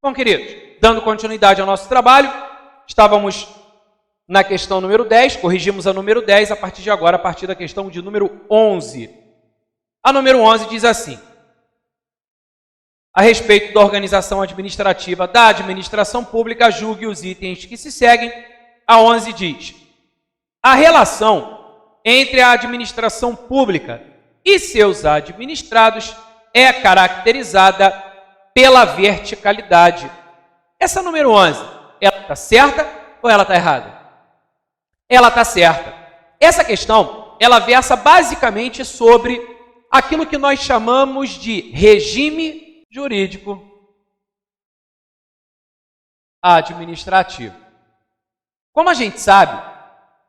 Bom, queridos, dando continuidade ao nosso trabalho, estávamos na questão número 10, corrigimos a número 10, a partir de agora, a partir da questão de número 11. A número 11 diz assim: a respeito da organização administrativa da administração pública, julgue os itens que se seguem. A 11 diz: a relação entre a administração pública e seus administrados é caracterizada pela verticalidade. Essa número 11, ela está certa ou ela está errada? Ela está certa. Essa questão, ela versa basicamente sobre aquilo que nós chamamos de regime jurídico administrativo. Como a gente sabe,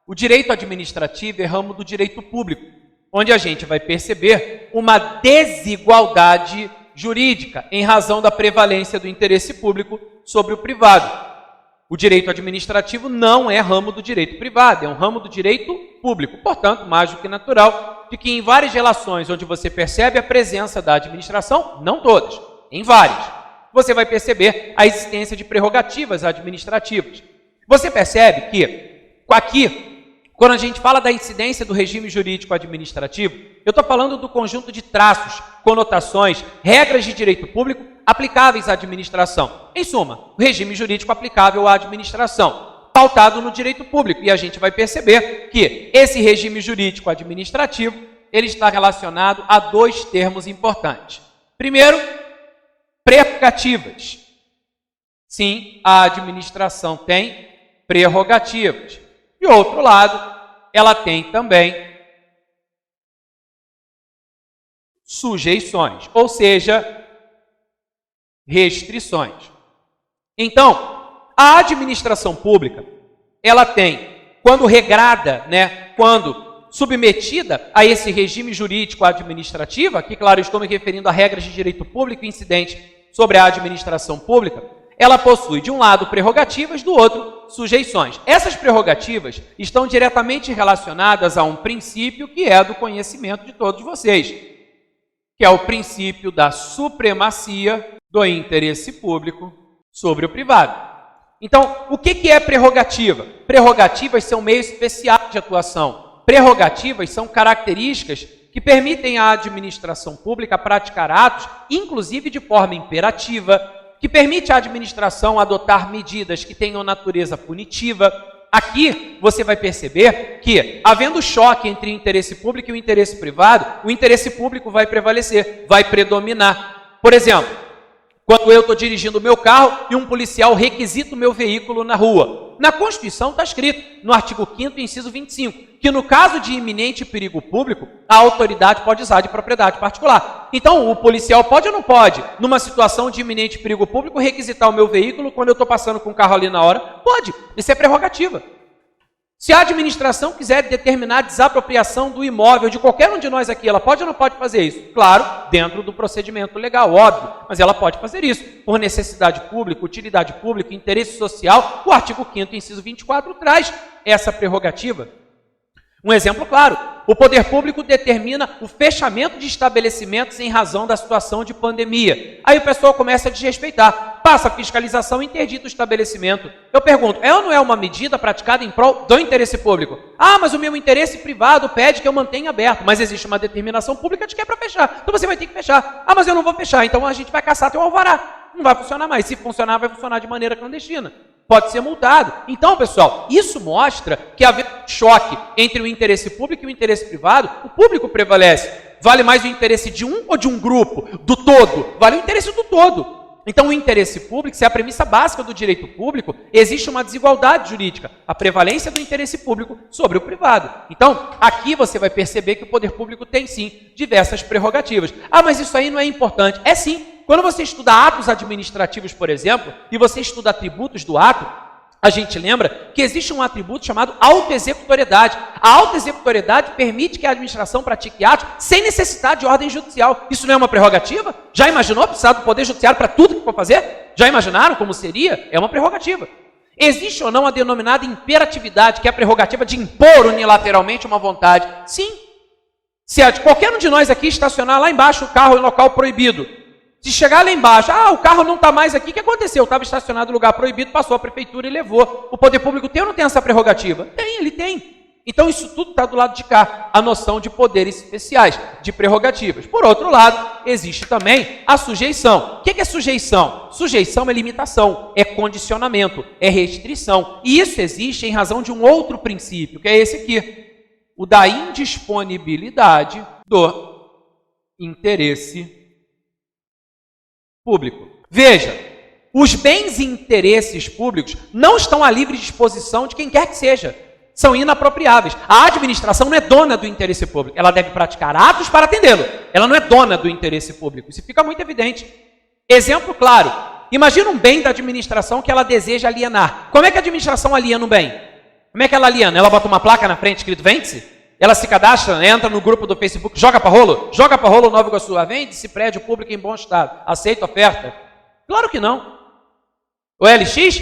o direito administrativo é ramo do direito público, onde a gente vai perceber uma desigualdade jurídica em razão da prevalência do interesse público sobre o privado. O direito administrativo não é ramo do direito privado, é um ramo do direito público. Portanto, mais do que natural de que em várias relações onde você percebe a presença da administração, não todas, em várias, você vai perceber a existência de prerrogativas administrativas. Você percebe que aqui, quando a gente fala da incidência do regime jurídico administrativo, eu estou falando do conjunto de traços, conotações, regras de direito público aplicáveis à administração. Em suma, o regime jurídico aplicável à administração, pautado no direito público. E a gente vai perceber que esse regime jurídico administrativo, ele está relacionado a dois termos importantes. Primeiro, prerrogativas. Sim, a administração tem prerrogativas. De outro lado, ela tem também sujeições, ou seja, restrições. Então, a administração pública, ela tem, quando regrada, quando submetida a esse regime jurídico administrativo, aqui, claro, estou me referindo a regras de direito público incidentes sobre a administração pública, ela possui, de um lado, prerrogativas, do outro, sujeições. Essas prerrogativas estão diretamente relacionadas a um princípio que é do conhecimento de todos vocês, que é o princípio da supremacia do interesse público sobre o privado. Então, o que é prerrogativa? Prerrogativas são meios especiais de atuação. Prerrogativas são características que permitem à administração pública praticar atos, inclusive de forma imperativa, que permite à administração adotar medidas que tenham natureza punitiva. Aqui você vai perceber que, havendo choque entre o interesse público e o interesse privado, o interesse público vai prevalecer, vai predominar. Por exemplo, quando eu estou dirigindo o meu carro e um policial requisita o meu veículo na rua. Na Constituição está escrito, no artigo 5º, inciso 25, que no caso de iminente perigo público, a autoridade pode usar de propriedade particular. Então, o policial pode ou não pode, numa situação de iminente perigo público, requisitar o meu veículo quando eu estou passando com o carro ali na hora? Pode, isso é prerrogativa. Se a administração quiser determinar a desapropriação do imóvel de qualquer um de nós aqui, ela pode ou não pode fazer isso? Claro, dentro do procedimento legal, óbvio, mas ela pode fazer isso por necessidade pública, utilidade pública, interesse social. O artigo 5º, inciso 24, traz essa prerrogativa. Um exemplo claro, o poder público determina o fechamento de estabelecimentos em razão da situação de pandemia. Aí o pessoal começa a desrespeitar, passa a fiscalização e interdita o estabelecimento. Eu pergunto, é ou não é uma medida praticada em prol do interesse público? Ah, mas o meu interesse privado pede que eu mantenha aberto, mas existe uma determinação pública de que é para fechar, então você vai ter que fechar. Ah, mas eu não vou fechar, então a gente vai caçar teu alvará. Não vai funcionar mais, se funcionar, vai funcionar de maneira clandestina. Pode ser multado. Então, pessoal, isso mostra que havendo choque entre o interesse público e o interesse privado, o público prevalece. Vale mais o interesse de um ou de um grupo? Do todo. Vale o interesse do todo. Então, o interesse público, se é a premissa básica do direito público, existe uma desigualdade jurídica, a prevalência do interesse público sobre o privado. Então, aqui você vai perceber que o poder público tem, sim, diversas prerrogativas. Ah, mas isso aí não é importante. É sim. Quando você estuda atos administrativos, por exemplo, e você estuda atributos do ato, a gente lembra que existe um atributo chamado autoexecutoriedade. A autoexecutoriedade permite que a administração pratique atos sem necessidade de ordem judicial. Isso não é uma prerrogativa? Já imaginou precisar do Poder Judiciário para tudo que for fazer? Já imaginaram como seria? É uma prerrogativa. Existe ou não a denominada imperatividade, que é a prerrogativa de impor unilateralmente uma vontade? Sim. Se qualquer um de nós aqui estacionar lá embaixo o carro em local proibido, se chegar lá embaixo, o carro não está mais aqui, o que aconteceu? Estava estacionado em lugar proibido, passou a prefeitura e levou. O poder público tem ou não tem essa prerrogativa? Tem, ele tem. Então, isso tudo está do lado de cá, a noção de poderes especiais, de prerrogativas. Por outro lado, existe também a sujeição. O que é sujeição? Sujeição é limitação, é condicionamento, é restrição. E isso existe em razão de um outro princípio, que é esse aqui, o da indisponibilidade do interesse público. Veja, os bens e interesses públicos não estão à livre disposição de quem quer que seja. São inapropriáveis. A administração não é dona do interesse público. Ela deve praticar atos para atendê-lo. Ela não é dona do interesse público. Isso fica muito evidente. Exemplo claro. Imagina um bem da administração que ela deseja alienar. Como é que a administração aliena um bem? Como é que ela aliena? Ela bota uma placa na frente escrito vende-se? Ela se cadastra, entra no grupo do Facebook, joga para rolo? Joga para rolo Nova Iguaçu. Vende-se prédio público em bom estado. Aceita oferta? Claro que não. O LX?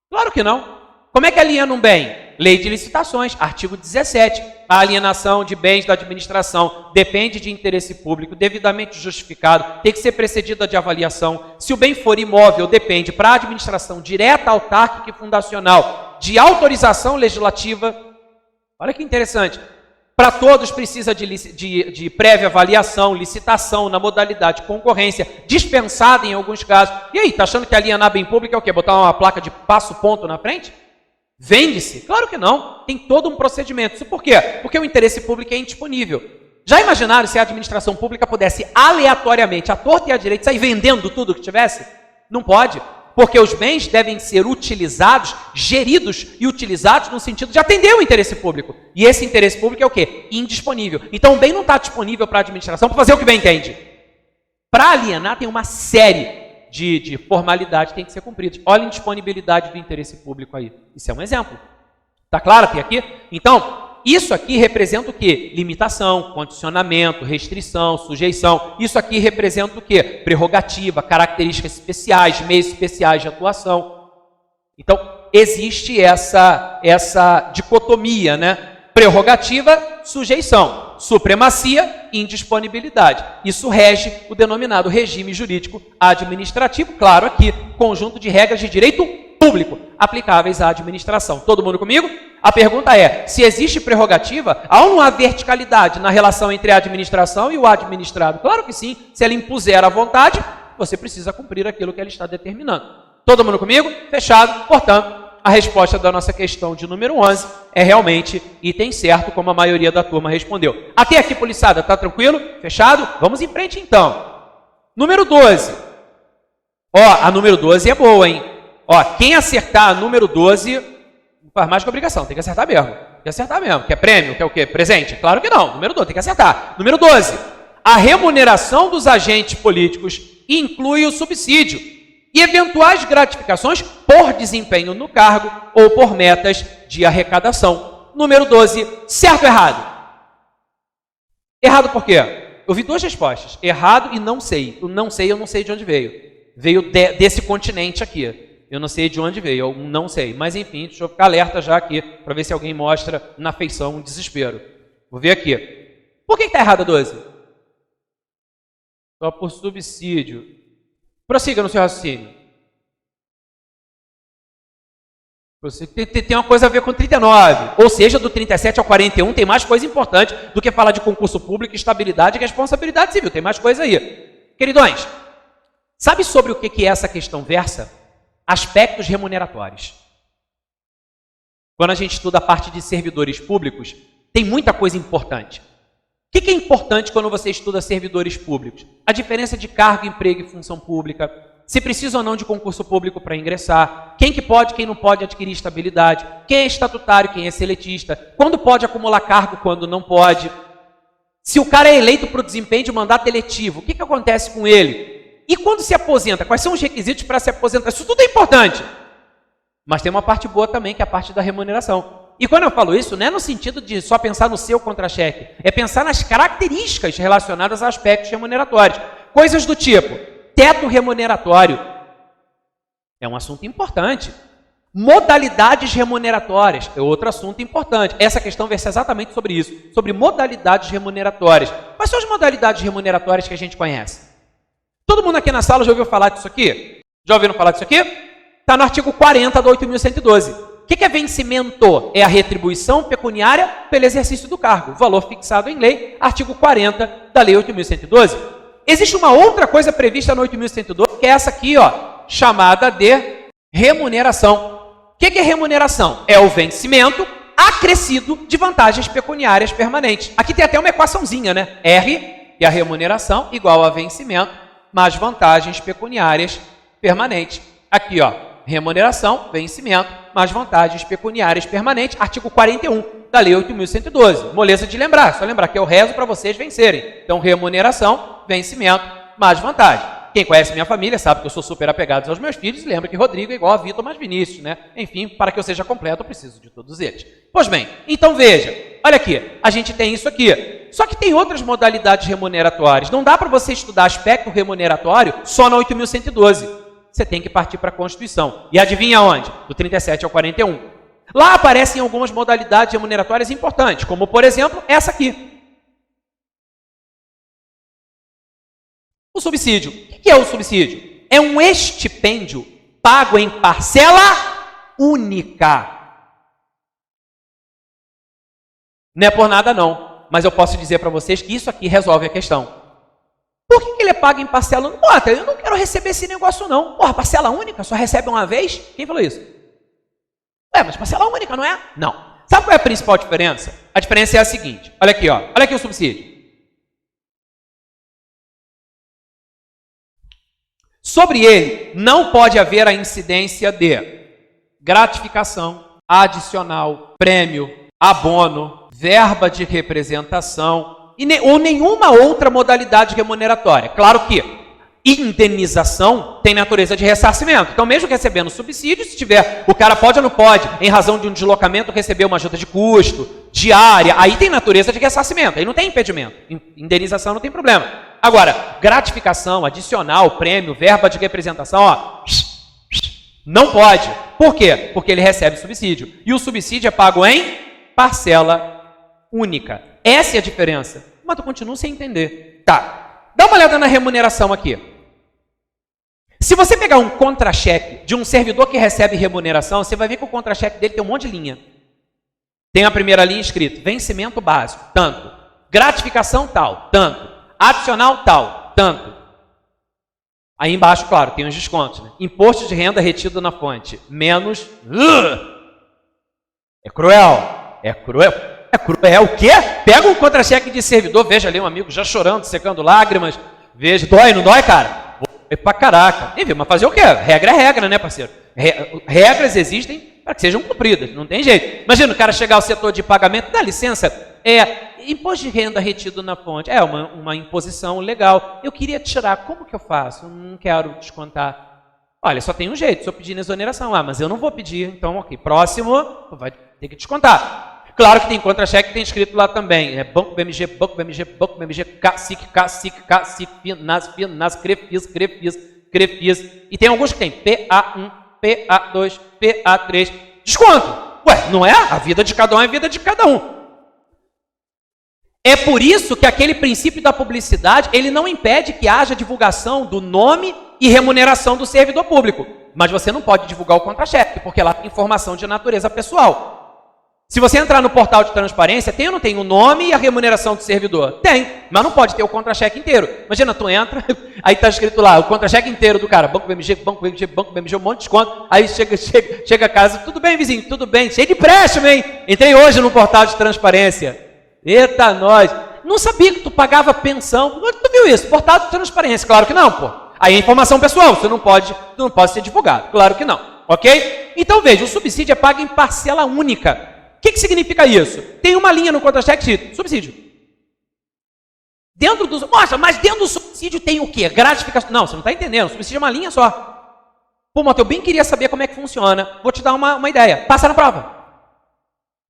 Claro que não. Como é que aliena um bem? Lei de licitações, artigo 17. A alienação de bens da administração depende de interesse público, devidamente justificado, tem que ser precedida de avaliação. Se o bem for imóvel, depende para a administração direta, autárquica e fundacional de autorização legislativa. Olha que interessante. Para todos precisa de prévia avaliação, licitação, na modalidade concorrência, dispensada em alguns casos. E aí, está achando que alienar bem público é o quê? Botar uma placa de passo-ponto na frente? Vende-se? Claro que não. Tem todo um procedimento. Isso por quê? Porque o interesse público é indisponível. Já imaginaram se a administração pública pudesse aleatoriamente, à torta e à direita, sair vendendo tudo que tivesse? Não pode. Porque os bens devem ser utilizados, geridos e utilizados no sentido de atender o interesse público. E esse interesse público é o quê? Indisponível. Então o bem não está disponível para a administração para fazer o que bem entende. Para alienar tem uma série de formalidades que tem que ser cumpridas. Olha a indisponibilidade do interesse público aí. Isso é um exemplo. Está claro até aqui? Então, isso aqui representa o quê? Limitação, condicionamento, restrição, sujeição. Isso aqui representa o quê? Prerrogativa, características especiais, meios especiais de atuação. Então, existe essa dicotomia, né? Prerrogativa, sujeição. Supremacia, indisponibilidade. Isso rege o denominado regime jurídico administrativo. Claro, aqui, conjunto de regras de direito público aplicáveis à administração. Todo mundo comigo? A pergunta é, se existe prerrogativa, há ou não há verticalidade na relação entre a administração e o administrado? Claro que sim. Se ela impuser a vontade, você precisa cumprir aquilo que ela está determinando. Todo mundo comigo? Fechado. Portanto, a resposta da nossa questão de número 11 é realmente item certo, como a maioria da turma respondeu. Até aqui, poliçada, tá tranquilo? Fechado? Vamos em frente, então. Número 12. A número 12 é boa, hein? Quem acertar a número 12, não faz mais que obrigação, tem que acertar mesmo. Tem que acertar mesmo. Quer prêmio? Quer o quê? Presente? Claro que não. Número 12, tem que acertar. Número 12. A remuneração dos agentes políticos inclui o subsídio e eventuais gratificações por desempenho no cargo ou por metas de arrecadação. Número 12, certo ou errado? Errado por quê? Eu vi duas respostas, errado e não sei. O não sei, eu não sei de onde veio. Veio desse continente aqui. Eu não sei de onde veio, eu não sei. Mas enfim, deixa eu ficar alerta já aqui, para ver se alguém mostra na feição um desespero. Vou ver aqui. Por que está errado a 12? Só por subsídio. Prossiga no seu raciocínio. Tem uma coisa a ver com 39. Ou seja, do 37 ao 41 tem mais coisa importante do que falar de concurso público, estabilidade e responsabilidade civil. Tem mais coisa aí. Queridões, sabe sobre o que essa questão versa? Aspectos remuneratórios. Quando a gente estuda a parte de servidores públicos, tem muita coisa importante. O que é importante quando você estuda servidores públicos? A diferença de cargo, emprego e função pública, se precisa ou não de concurso público para ingressar, quem que pode, quem não pode adquirir estabilidade, quem é estatutário, quem é seletista, quando pode acumular cargo, quando não pode. Se o cara é eleito para o desempenho de mandato eletivo, o que acontece com ele? E quando se aposenta? Quais são os requisitos para se aposentar? Isso tudo é importante. Mas tem uma parte boa também, que é a parte da remuneração. E quando eu falo isso, não é no sentido de só pensar no seu contra-cheque, é pensar nas características relacionadas a aspectos remuneratórios. Coisas do tipo, teto remuneratório. É um assunto importante. Modalidades remuneratórias é outro assunto importante. Essa questão vai ser exatamente sobre isso, sobre modalidades remuneratórias. Quais são as modalidades remuneratórias que a gente conhece? Todo mundo aqui na sala já ouviu falar disso aqui? Já ouviram falar disso aqui? Está no artigo 40 do 8.112. O que é vencimento? É a retribuição pecuniária pelo exercício do cargo. Valor fixado em lei, artigo 40 da lei 8.112. Existe uma outra coisa prevista no 8.112, que é essa aqui, ó, chamada de remuneração. O que é remuneração? É o vencimento acrescido de vantagens pecuniárias permanentes. Aqui tem até uma equaçãozinha, né? R, e a remuneração, igual a vencimento, mais vantagens pecuniárias permanentes. Aqui, ó, remuneração, vencimento, mais vantagens pecuniárias permanentes, artigo 41 da lei 8.112. Moleza de lembrar, só lembrar que eu rezo para vocês vencerem. Então, remuneração, vencimento, mais vantagem. Quem conhece minha família sabe que eu sou super apegado aos meus filhos e lembra que Rodrigo é igual a Vitor mais Vinícius, né? Enfim, para que eu seja completo, eu preciso de todos eles. Pois bem, então veja, olha aqui, a gente tem isso aqui. Só que tem outras modalidades remuneratórias. Não dá para você estudar aspecto remuneratório só na 8.112. Você tem que partir para a Constituição. E adivinha onde? Do 37 ao 41. Lá aparecem algumas modalidades remuneratórias importantes, como, por exemplo, essa aqui. O subsídio. O que é o subsídio? É um estipêndio pago em parcela única. Não é por nada não, mas eu posso dizer para vocês que isso aqui resolve a questão. Por que ele é pago em parcela única? Pô, eu não quero receber esse negócio não. Porra, parcela única? Só recebe uma vez? Quem falou isso? Mas parcela única, não é? Não. Sabe qual é a principal diferença? A diferença é a seguinte. Olha aqui, ó. Olha aqui o subsídio. Sobre ele, não pode haver a incidência de gratificação, adicional, prêmio, abono, verba de representação ou nenhuma outra modalidade remuneratória. Claro que indenização tem natureza de ressarcimento. Então, mesmo recebendo subsídio, se tiver, o cara pode ou não pode, em razão de um deslocamento, receber uma ajuda de custo, diária, aí tem natureza de ressarcimento, aí não tem impedimento. Indenização não tem problema. Agora, gratificação, adicional, prêmio, verba de representação, ó, não pode. Por quê? Porque ele recebe subsídio. E o subsídio é pago em parcela única. Essa é a diferença. Mas tu continua sem entender. Tá. Dá uma olhada na remuneração aqui. Se você pegar um contra-cheque de um servidor que recebe remuneração, você vai ver que o contra-cheque dele tem um monte de linha. Tem a primeira linha escrito, vencimento básico, tanto. Gratificação tal, tanto. Adicional tal, tanto. Aí embaixo, claro, tem os descontos. Né? Imposto de renda retido na fonte, menos... É cruel. É cruel. É cruel o quê? Pega um contra-cheque de servidor, veja ali um amigo já chorando, secando lágrimas. Veja, dói, não dói, cara? É pra caraca. Enfim, mas fazer o quê? Regra é regra, né, parceiro? Regras existem para que sejam cumpridas, não tem jeito. Imagina o cara chegar ao setor de pagamento, dá licença, imposto de renda retido na fonte, uma imposição legal. Eu queria tirar, como que eu faço? Eu não quero descontar. Olha, só tem um jeito, se eu pedir exoneração. Mas eu não vou pedir, então, ok, próximo, vai ter que descontar. Claro que tem contra-cheque que tem escrito lá também. Banco BMG, Banco BMG, Banco BMG, CACIC, FINAS, CREFIS. E tem alguns que tem PA1, PA2, PA3. Desconto. Ué, não é? A vida de cada um é a vida de cada um. É por isso que aquele princípio da publicidade, ele não impede que haja divulgação do nome e remuneração do servidor público. Mas você não pode divulgar o contra-cheque, porque lá tem informação de natureza pessoal. Se você entrar no portal de transparência, tem ou não tem o nome e a remuneração do servidor? Tem, mas não pode ter o contra-cheque inteiro. Imagina, tu entra, aí está escrito lá, o contra-cheque inteiro do cara, Banco BMG, Banco BMG, Banco BMG, um monte de desconto. Aí chega a casa, tudo bem, vizinho, tudo bem, cheio de empréstimo, hein? Entrei hoje no portal de transparência. Eita, nós. Não sabia que tu pagava pensão. Onde tu viu isso? Portal de transparência. Claro que não, pô. Aí é informação pessoal, você não pode ser divulgado. Claro que não, ok? Então veja, o subsídio é pago em parcela única. O que significa isso? Tem uma linha no contra-cheque escrito, subsídio. Nossa, mas dentro do subsídio tem o quê? Gratificação. Não, você não está entendendo. O subsídio é uma linha só. Pô, Matheus, eu bem queria saber como é que funciona. Vou te dar uma ideia. Passa na prova.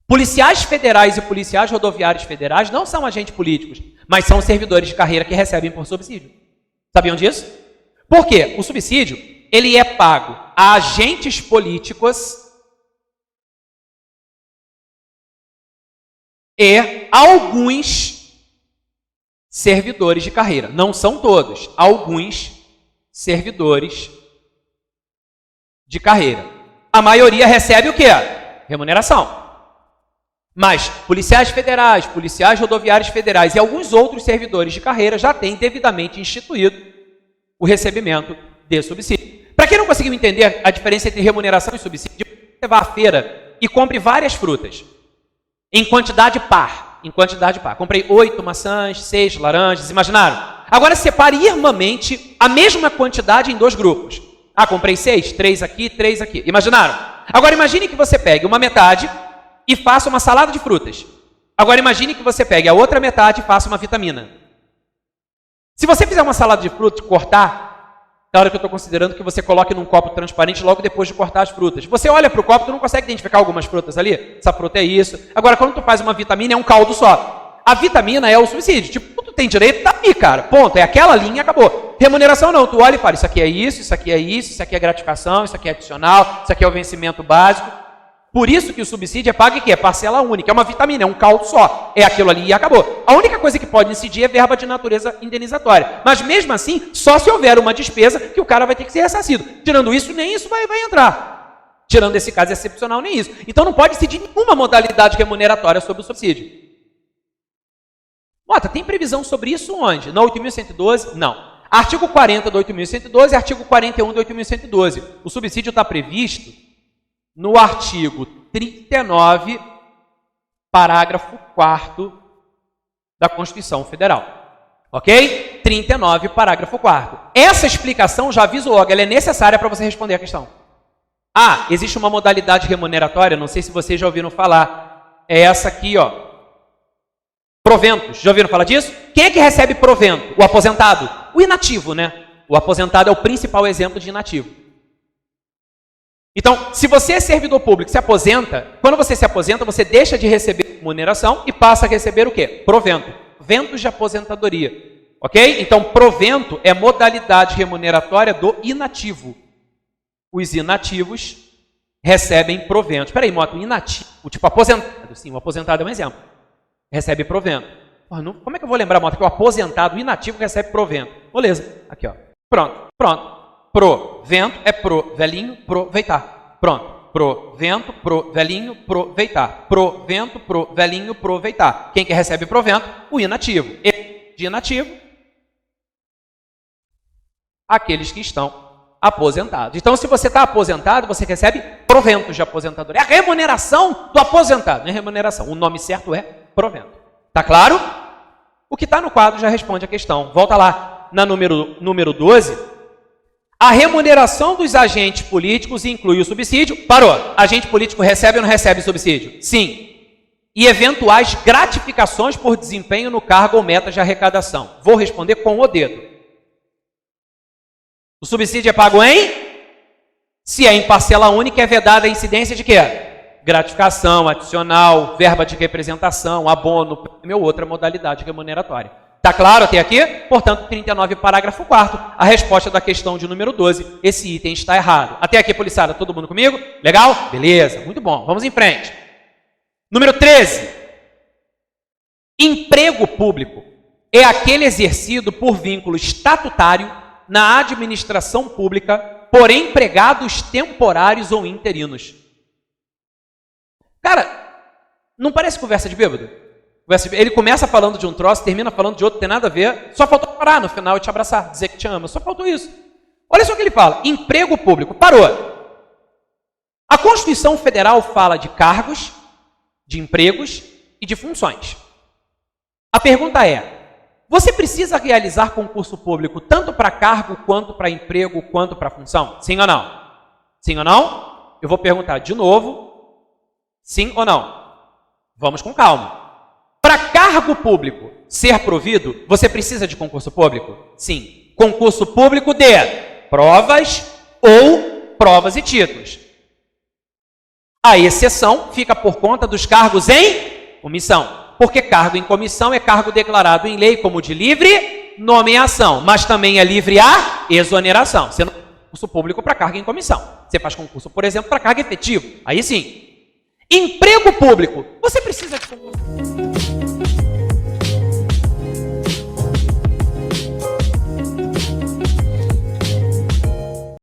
Policiais federais e policiais rodoviários federais não são agentes políticos, mas são servidores de carreira que recebem por subsídio. Sabiam disso? Por quê? O subsídio, ele é pago a agentes políticos e alguns servidores de carreira. Não são todos, alguns servidores de carreira. A maioria recebe o quê? Remuneração. Mas policiais federais, policiais rodoviários federais e alguns outros servidores de carreira já têm devidamente instituído o recebimento de subsídio. Para quem não conseguiu entender a diferença entre remuneração e subsídio, você vá à feira e compre várias frutas em quantidade par. Comprei 8 maçãs, 6 laranjas, imaginaram? Agora separe irmãmente a mesma quantidade em 2 grupos. Ah, comprei 6, 3 aqui, 3 aqui. Imaginaram? Agora imagine que você pegue uma metade e faça uma salada de frutas. Agora imagine que você pegue a outra metade e faça uma vitamina. Se você fizer uma salada de frutas, cortar, na hora que eu estou considerando que você coloque num copo transparente logo depois de cortar as frutas. Você olha para o copo, tu não consegue identificar algumas frutas ali? Essa fruta é isso. Agora, quando tu faz uma vitamina, é um caldo só. A vitamina é o subsídio. Tipo, tu tem direito, tá aí, cara. Ponto. É aquela linha, acabou. Remuneração não. Tu olha e fala, isso aqui é isso, isso aqui é isso, isso aqui é gratificação, isso aqui é adicional, isso aqui é o vencimento básico. Por isso que o subsídio é pago em quê? Parcela única. É uma vitamina, é um caldo só. É aquilo ali e acabou. A única coisa que pode incidir é verba de natureza indenizatória. Mas mesmo assim, só se houver uma despesa que o cara vai ter que ser ressarcido. Tirando isso, nem isso vai entrar. Tirando esse caso excepcional, nem isso. Então não pode incidir nenhuma modalidade remuneratória sobre o subsídio. Mota, tem previsão sobre isso onde? Na 8.112? Não. Artigo 40 do 8.112 e artigo 41 do 8.112. O subsídio está previsto no artigo 39, parágrafo 4º da Constituição Federal. Ok? 39, parágrafo 4º. Essa explicação, já aviso logo, ela é necessária para você responder a questão. Ah, existe uma modalidade remuneratória, não sei se vocês já ouviram falar. É essa aqui, ó. Proventos. Já ouviram falar disso? Quem é que recebe provento? O aposentado? O inativo, né? O aposentado é o principal exemplo de inativo. Então, se você é servidor público, se aposenta, quando você se aposenta, você deixa de receber remuneração e passa a receber o quê? Provento. Ventos de aposentadoria. Ok? Então, provento é modalidade remuneratória do inativo. Os inativos recebem proventos. Espera aí, Mota, o inativo, tipo aposentado. Sim, o aposentado é um exemplo. Recebe provento. Como é que eu vou lembrar, Mota, que o aposentado, o inativo, recebe provento? Beleza. Aqui, ó. Pronto. Provento é pro velhinho proveitar. Pronto. Provento, pro velhinho proveitar. Provento, pro velhinho proveitar. Quem que recebe provento? O inativo. E de inativo, aqueles que estão aposentados. Então, se você está aposentado, você recebe proventos de aposentadoria. É a remuneração do aposentado, não é remuneração. O nome certo é provento. Tá claro? O que está no quadro já responde a questão. Volta lá na número 12. A remuneração dos agentes políticos inclui o subsídio. Parou. Agente político recebe ou não recebe subsídio? Sim. E eventuais gratificações por desempenho no cargo ou metas de arrecadação. Vou responder com o dedo. O subsídio é pago em? Se é em parcela única, é vedada a incidência de quê? Gratificação, adicional, verba de representação, abono, prêmio ou outra modalidade remuneratória. Está claro até aqui? Portanto, 39, parágrafo 4º, a resposta da questão de número 12, esse item está errado. Até aqui, policiada, todo mundo comigo? Legal? Beleza, muito bom. Vamos em frente. Número 13. Emprego público é aquele exercido por vínculo estatutário na administração pública por empregados temporários ou interinos. Cara, não parece conversa de bêbado? Ele começa falando de um troço, termina falando de outro, tem nada a ver. Só faltou parar no final e te abraçar, dizer que te ama. Só faltou isso. Olha só o que ele fala. Emprego público. Parou. A Constituição Federal fala de cargos, de empregos e de funções. A pergunta é, você precisa realizar concurso público tanto para cargo, quanto para emprego, quanto para função? Sim ou não? Sim ou não? Eu vou perguntar de novo. Sim ou não? Vamos com calma. Para cargo público ser provido, você precisa de concurso público? Sim. Concurso público de provas ou provas e títulos. A exceção fica por conta dos cargos em comissão. Porque cargo em comissão é cargo declarado em lei como de livre nomeação, mas também é livre a exoneração. Você não faz concurso público para cargo em comissão. Você faz concurso, por exemplo, para cargo efetivo. Aí sim. Emprego público. Você precisa de concurso público.